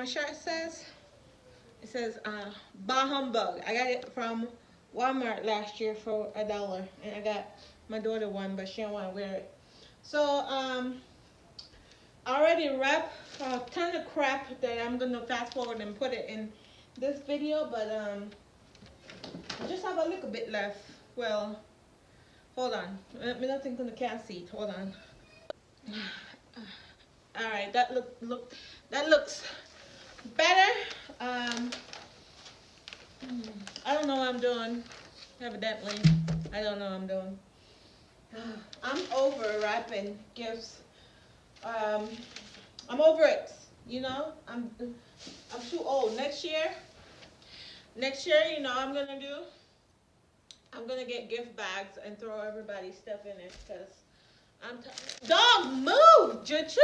my shirt says? It says Bah Humbug. I got it from Walmart last year for $1, and I got my daughter one, but she don't want to wear it. So I already wrapped a ton of crap that I'm gonna fast forward and put it in this video, but I just have a little bit left. Well, hold on. Let me not think on the cat seat. Hold on. All right, that looks better. I don't know what I'm doing. Evidently, I don't know what I'm doing. I'm over wrapping gifts. I'm over it. You know, I'm too old. Next year, you know, I'm gonna get gift bags and throw everybody's stuff in it because dog, move, Juju.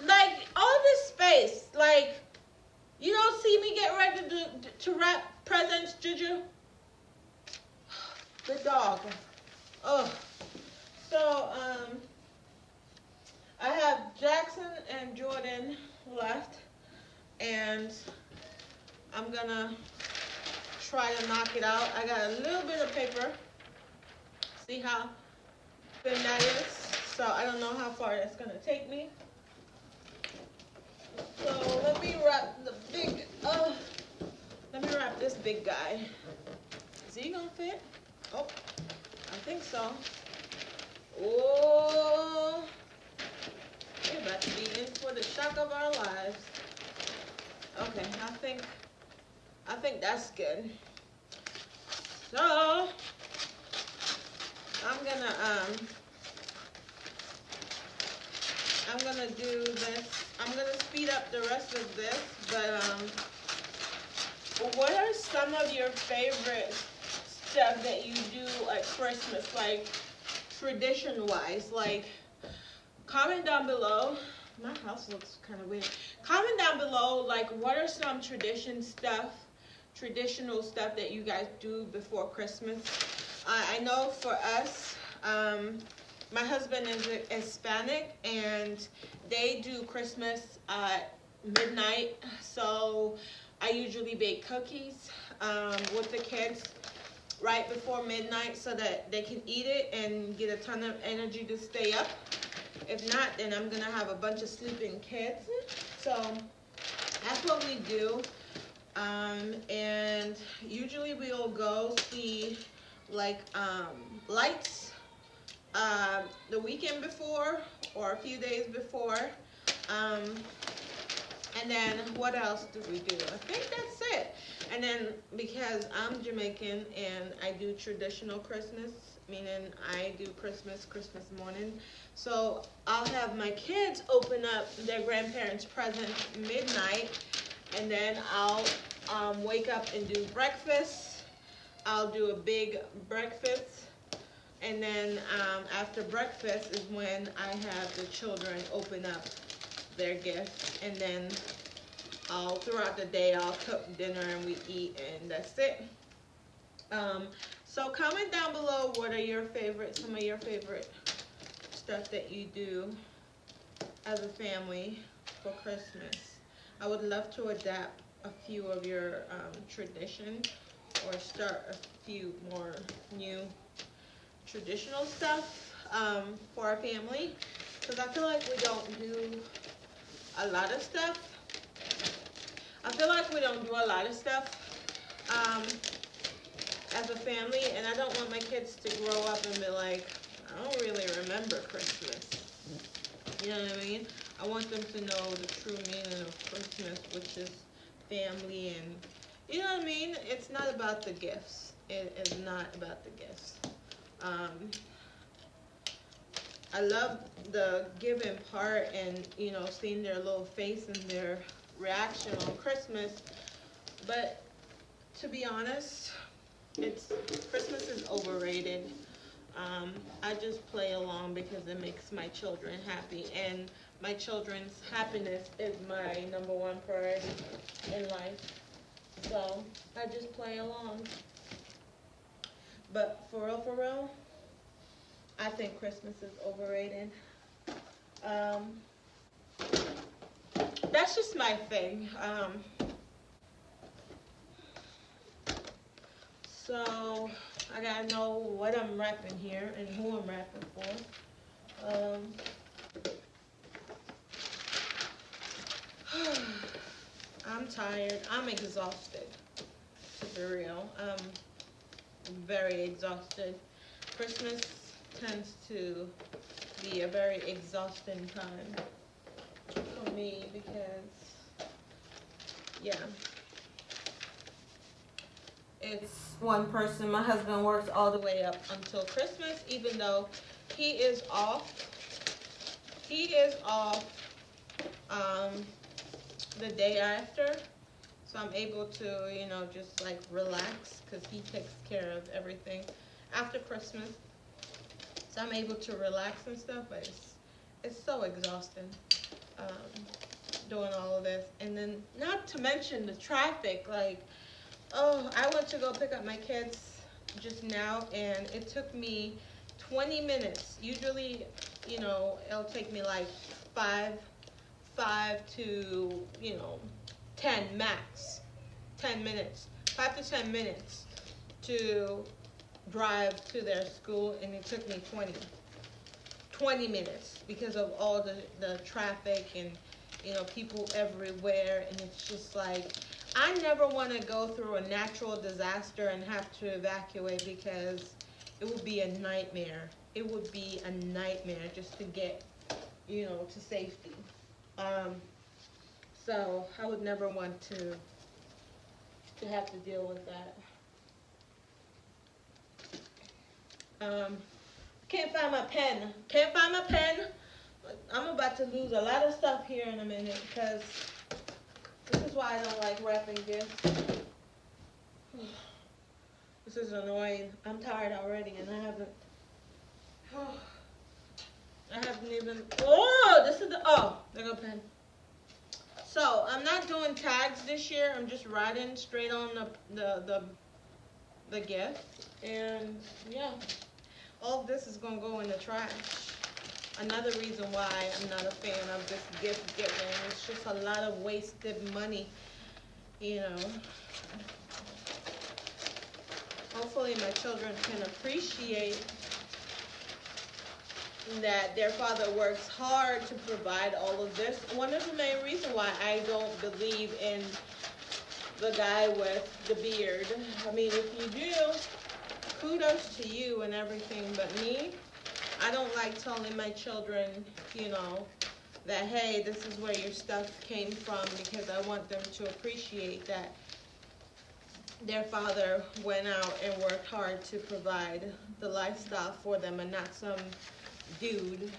Like all this space, like you don't see me get ready to wrap presents, Juju. The dog. Oh, so I have Jackson and Jordan left, and I'm gonna try to knock it out. I got a little bit of paper. See how thin that is? So I don't know how far that's gonna take me. So let me wrap this big guy. Is he gonna fit? Oh, I think so. Oh, we're about to be in for the shock of our lives. Okay, I think that's good. So I'm gonna do this. I'm gonna speed up the rest of this, but what are some of your favorite stuff that you do at Christmas, like tradition-wise? Like, comment down below. My house looks kind of weird. Comment down below, like, what are some traditional stuff that you guys do before Christmas? I know for us, my husband is Hispanic, and they do Christmas at midnight. So I usually bake cookies with the kids right before midnight so that they can eat it and get a ton of energy to stay up. If not, then I'm gonna have a bunch of sleeping kids. So that's what we do. And usually we'll go see like lights the weekend before or a few days before. And then what else do we do? I think that's it. And then because I'm Jamaican and I do traditional Christmas, meaning I do Christmas morning. So I'll have my kids open up their grandparents' present midnight, and then I'll wake up and do breakfast. I'll do a big breakfast, and then after breakfast is when I have the children open up their gifts, and then throughout the day I'll cook dinner and we eat, and that's it. So comment down below what are some of your favorite stuff that you do as a family for Christmas. I would love to adapt a few of your traditions or start a few more new traditional stuff for our family, because I feel like we don't do a lot of stuff. As a family, and I don't want my kids to grow up and be like, I don't really remember Christmas. You know what I mean? I want them to know the true meaning of Christmas, which is family, and you know what I mean? It's not about the gifts. It is not about the gifts. I love the giving part and, you know, seeing their little face and their reaction on Christmas. But to be honest, Christmas is overrated. I just play along because it makes my children happy, and my children's happiness is my #1 priority in life. So I just play along. But for real, I think Christmas is overrated. that's just my thing. So I gotta know what I'm rapping here and who I'm rapping for. I'm tired. I'm exhausted. To be real, I'm very exhausted. Christmas tends to be a very exhausting time for me because, yeah, it's one person. My husband works all the way up until Christmas, even though he is off. He is off the day after, so I'm able to, just like relax because he takes care of everything after Christmas. So I'm able to relax and stuff, but it's so exhausting doing all of this. And then not to mention the traffic. Like, oh, I went to go pick up my kids just now, and it took me 20 minutes. Usually, it'll take me like 5 to 10 max. 10 minutes. 5 to 10 minutes to drive to their school, and it took me 20 minutes because of all the traffic and people everywhere. And it's just like, I never want to go through a natural disaster and have to evacuate, because it would be a nightmare. It would be a nightmare just to get to safety. So I would never want to have to deal with that. Can't find my pen. Can't find my pen. I'm about to lose a lot of stuff here in a minute, because this is why I don't like wrapping gifts. This is annoying. I'm tired already, and I haven't even. Oh, this is there go pen. So I'm not doing tags this year. I'm just writing straight on the gift, and yeah. All of this is going to go in the trash. Another reason why I'm not a fan of this gift giving. It's just a lot of wasted money, Hopefully my children can appreciate that their father works hard to provide all of this. One of the main reasons why I don't believe in the guy with the beard. I mean, if you do, kudos to you and everything, but me, I don't like telling my children, that, hey, this is where your stuff came from, because I want them to appreciate that their father went out and worked hard to provide the lifestyle for them, and not some dude,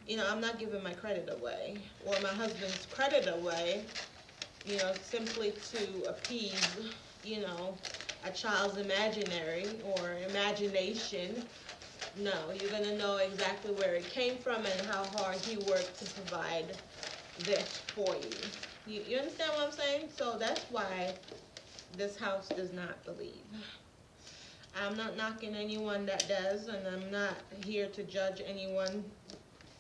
I'm not giving my credit away, or my husband's credit away, simply to appease, a child's imaginary or imagination. No, you're going to know exactly where it came from and how hard he worked to provide this for you. You understand what I'm saying? So that's why this house does not believe. I'm not knocking anyone that does, and I'm not here to judge anyone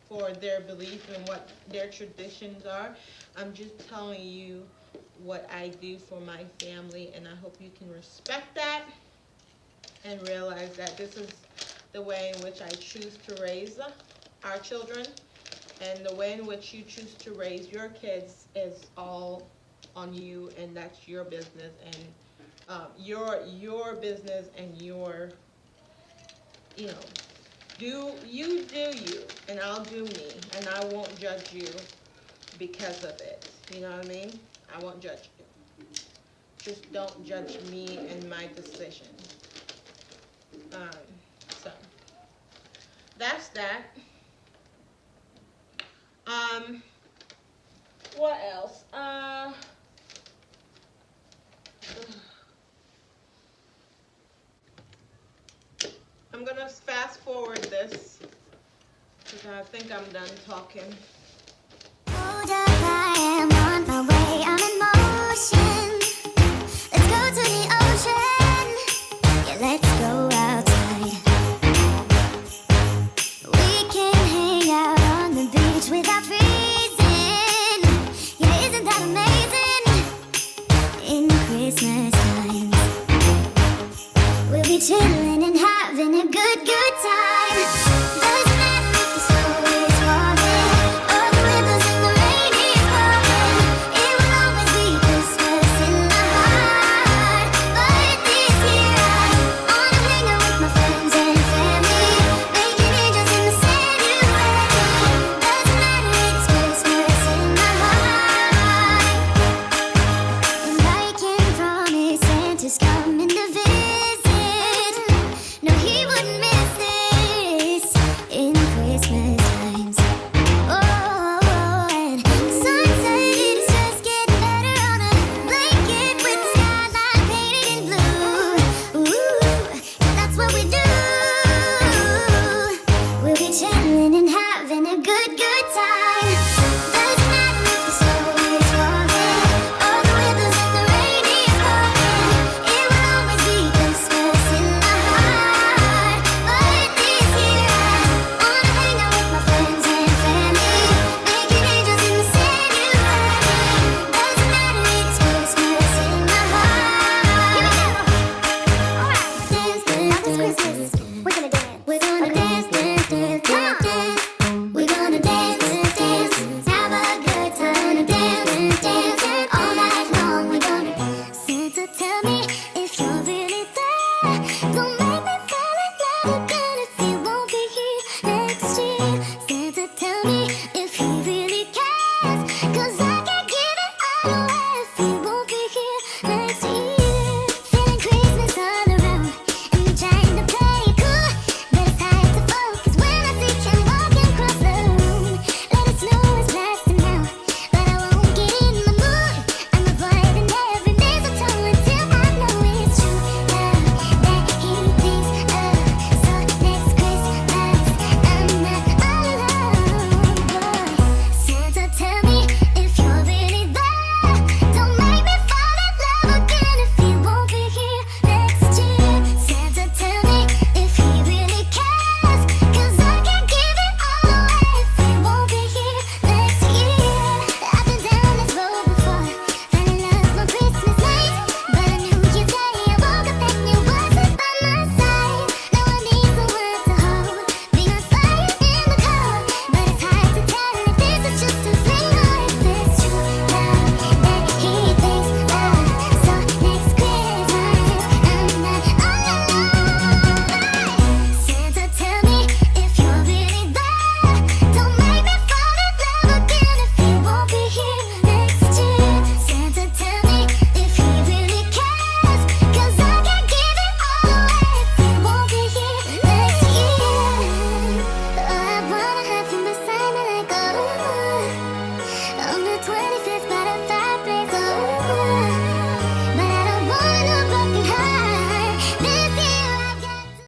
for their belief and what their traditions are. I'm just telling you what I do for my family, and I hope you can respect that and realize that this is the way in which I choose to raise our children, and the way in which you choose to raise your kids is all on you, and that's your business, and your business, and your, do you, and I'll do me, and I won't judge you because of it. You know what I mean? I won't judge you. Just don't judge me and my decision. So that's that. What else? I'm gonna fast forward this because I think I'm done talking. Hold up, I am on my way, I'm in motion. Let's go to the ocean. Yeah, let's go outside. We can hang out on the beach without freezing. Christmas times. We'll be chilling